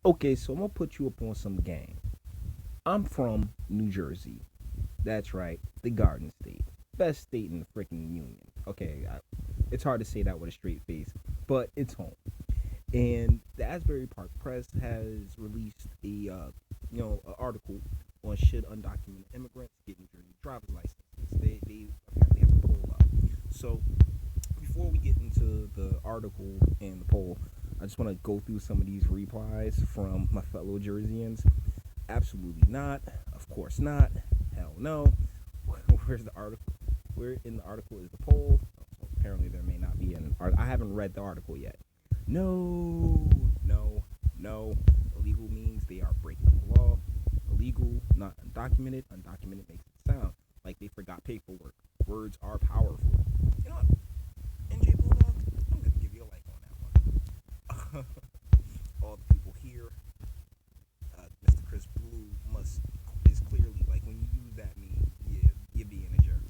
Okay, so I'm gonna put you up on some game. I'm from New Jersey. That's right, the Garden State, best state in the freaking union. Okay, it's hard to say that with a straight face, but it's home. And the Asbury Park Press has released an article on should undocumented immigrants get New Jersey driver's licenses. They apparently have a poll up. So before we get into the article and the poll, I just want to go through some of these replies from my fellow Jerseyans. Absolutely not. Of course not. Hell no. Where's the article? Where in the article is the poll? So apparently there may not be an art. I haven't read the article yet. No, no, no. Illegal means they are breaking the law. Illegal, not undocumented. Undocumented makes it sound like they forgot paperwork. Words are powerful. You know what? NJ Bulldog, I'm gonna give you a like on that one. All the people here, Mr. Chris Blue is clearly like when you use that meme, yeah, you're being a jerk.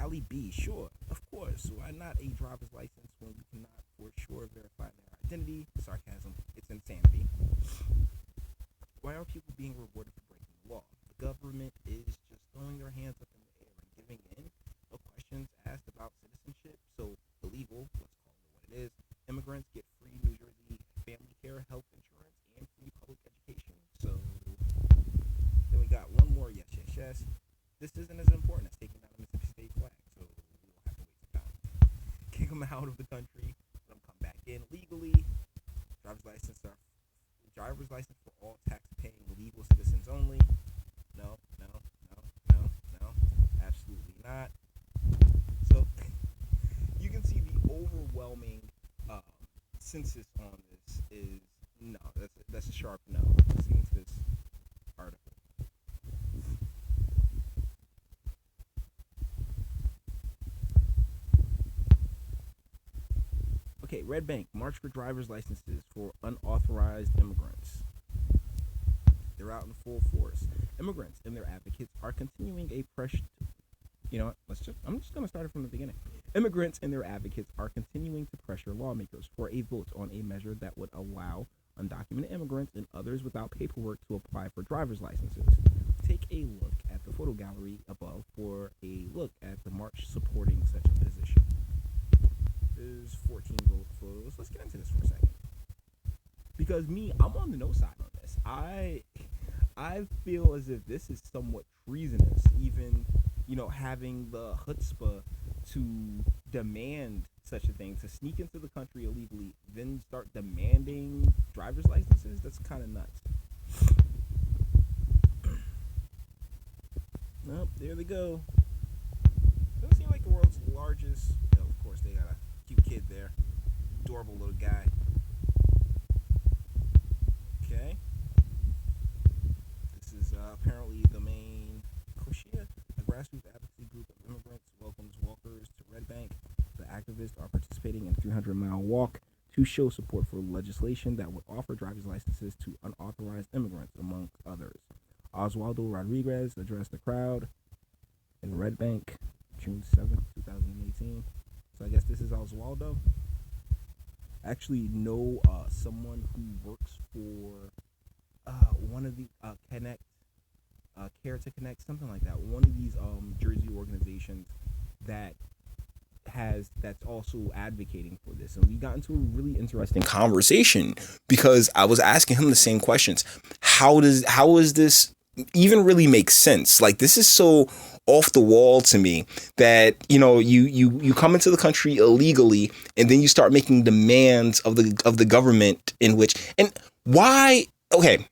Ali B, sure, of course. Why not a driver's license when you cannot for sure verify their identity? Sarcasm, it's insanity. Why are people being rewarded for breaking the law? The government is just throwing their hands up in the air and giving in. No questions asked about citizenship. So illegal, let's call it what it is. Immigrants get free New Jersey family care, health insurance, and free public education. So then we got one more yes, yes, yes. This isn't as important as taking down a Mississippi State flag, so we will have to wait some time. Kick them out of the country, let them come back in legally. Driver's license are driver's license for all tax-paying legal citizens only. No, no, no, no, no, absolutely not. So you can see the overwhelming uh, census on this is no. That's a sharp no. Let's get into this article. Okay, Red Bank march for driver's licenses for unauthorized immigrants. They're out in full force. Immigrants and their advocates are continuing a pressure. You know what? I'm just gonna start it from the beginning. Immigrants and their advocates are continuing to pressure lawmakers for a vote on a measure that would allow undocumented immigrants and others without paperwork to apply for driver's licenses. Take a look at the photo gallery above for a look at the march supporting such a position. There's 14 vote photos. Let's get into this for a second. Because I'm on the no side on this. I feel as if this is somewhat treasonous, even having the chutzpah to demand such a thing, to sneak into the country illegally, then start demanding driver's licenses. That's kind of nuts. Nope, there they go. Doesn't seem like the world's largest. Of course, they got a cute kid there, adorable little guy. Okay, this is apparently the main Koshia, a grassroots advocacy group of immigrants, welcomes walkers to Red Bank. The activists are participating in a 300-mile walk to show support for legislation that would offer driver's licenses to unauthorized immigrants, among others. Oswaldo Rodriguez addressed the crowd in Red Bank, June 7th, 2018. So I guess this is Oswaldo. I actually know someone who works for one of the Connect, Care to Connect, something like that. One of these Jersey organizations that that's also advocating for this, and we got into a really interesting conversation because I was asking him the same questions. How is this even really make sense? Like, this is so off the wall to me that you come into the country illegally and then you start making demands of the government in which, and why. Okay,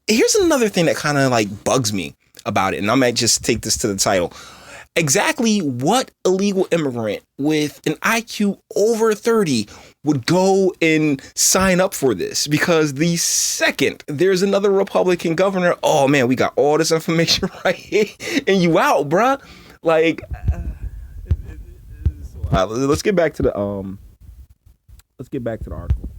here's another thing that kind of like bugs me about it, and I might just take this to the title. Exactly what illegal immigrant with an IQ over 30 would go and sign up for this? Because the second there's another Republican governor, oh man, we got all this information right here, and you out, bruh. Like, let's get back to the article.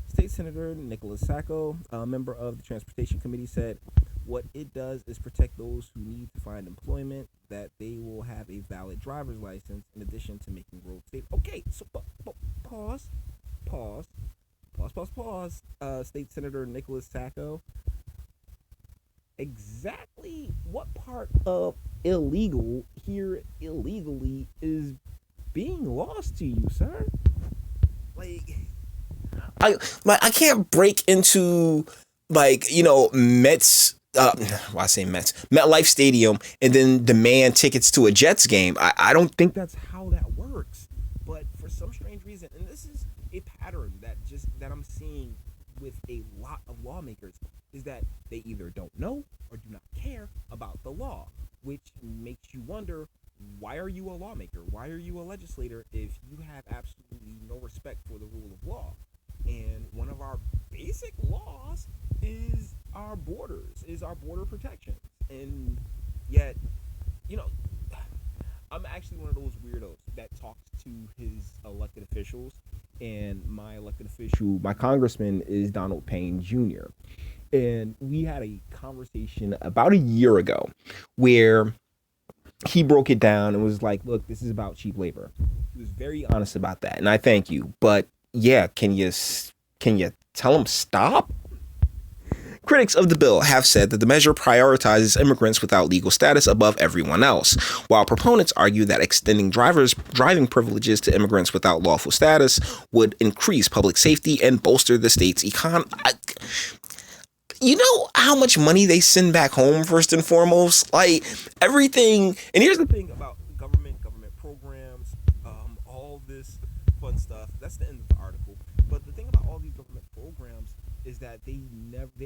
State Senator Nicholas Sacco, a member of the Transportation Committee, said what it does is protect those who need to find employment, that they will have a valid driver's license in addition to making roads safe. Okay, so pause pause. State Senator Nicholas Sacco. Exactly what part of illegal here illegally is being lost to you, sir? Like, I can't break into like Mets. Well, I say Mets, MetLife Stadium, and then demand tickets to a Jets game. I don't think that's how that works. But for some strange reason, and this is a pattern that I'm seeing with a lot of lawmakers, is that they either don't know or do not care about the law, which makes you wonder, why are you a lawmaker? Why are you a legislator if you have absolutely no respect for the rule of law? And one of our basic laws is our borders, is our border protections. And yet, you know, I'm actually one of those weirdos that talks to his elected officials, and my elected official, my congressman, is Donald Payne Jr. And we had a conversation about a year ago where he broke it down and was like, look, this is about cheap labor. He was very honest about that, and I thank you. But yeah, can you tell him stop? Critics of the bill have said that the measure prioritizes immigrants without legal status above everyone else, while proponents argue that extending driving privileges to immigrants without lawful status would increase public safety and bolster the state's economy. You know how much money they send back home, first and foremost? Like, everything. And here's the thing about government programs, all this fun stuff. That's the end of the article. But the thing about all these government programs is that they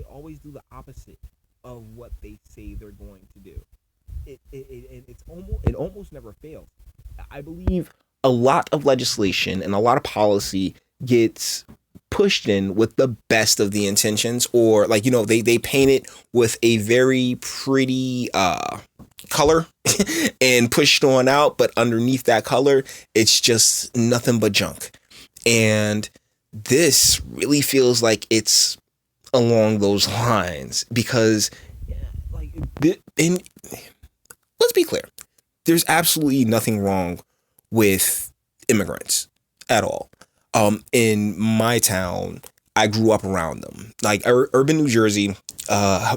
always do the opposite of what they say they're going to do. It almost never fails. I believe a lot of legislation and a lot of policy gets pushed in with the best of the intentions, or like they paint it with a very pretty color and pushed on out, but underneath that color it's just nothing but junk. And this really feels like it's along those lines, because and let's be clear, there's absolutely nothing wrong with immigrants at all. In my town, I grew up around them. Like urban New Jersey,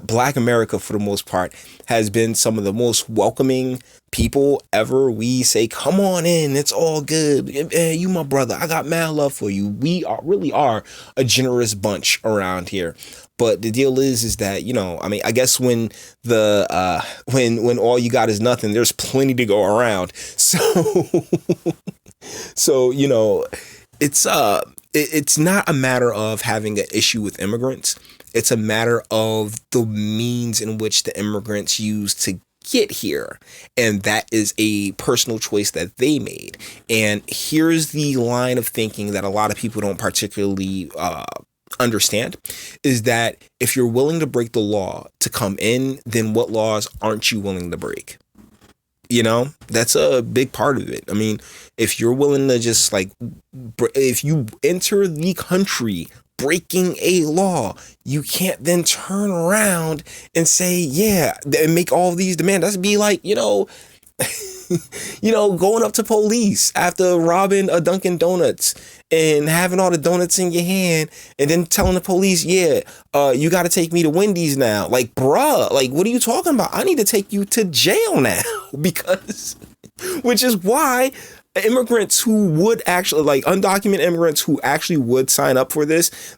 Black America, for the most part, has been some of the most welcoming people ever. We say, come on in, it's all good. Hey, you my brother, I got mad love for you. We really are a generous bunch around here. But the deal is that, I mean, I guess when when all you got is nothing, there's plenty to go around. So it's not a matter of having an issue with immigrants. It's a matter of the means in which the immigrants use to get here. And that is a personal choice that they made. And here's the line of thinking that a lot of people don't particularly understand, is that if you're willing to break the law to come in, then what laws aren't you willing to break? That's a big part of it. I mean, if you're willing to just if you enter the country breaking a law, you can't then turn around and say, yeah, and make all these demands. That'd be like, going up to police after robbing a Dunkin' Donuts and having all the donuts in your hand, and then telling the police, yeah, you got to take me to Wendy's now. Like, bruh, like, what are you talking about? I need to take you to jail now, because, which is why immigrants who would actually, like, undocumented immigrants who actually would sign up for this,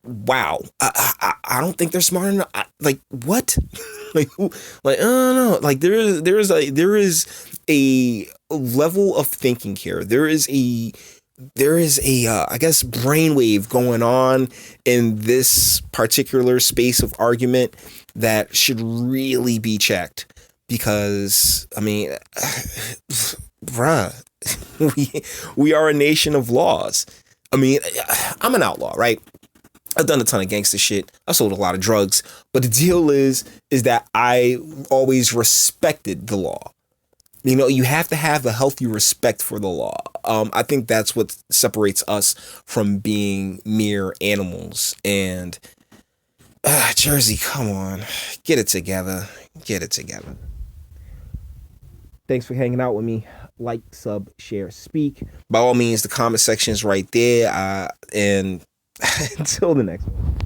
wow, I don't think they're smart enough. What? I don't know. Like, there is a level of thinking here. There is a I guess brainwave going on in this particular space of argument that should really be checked, because I mean, bruh, we are a nation of laws. I mean, I'm an outlaw, right? I've done a ton of gangster shit. I sold a lot of drugs, but the deal is that I always respected the law. You have to have a healthy respect for the law. I think that's what separates us from being mere animals. And Jersey, come on, get it together. Get it together. Thanks for hanging out with me. Like, sub, share, speak. By all means, the comment section is right there. And Until the next one.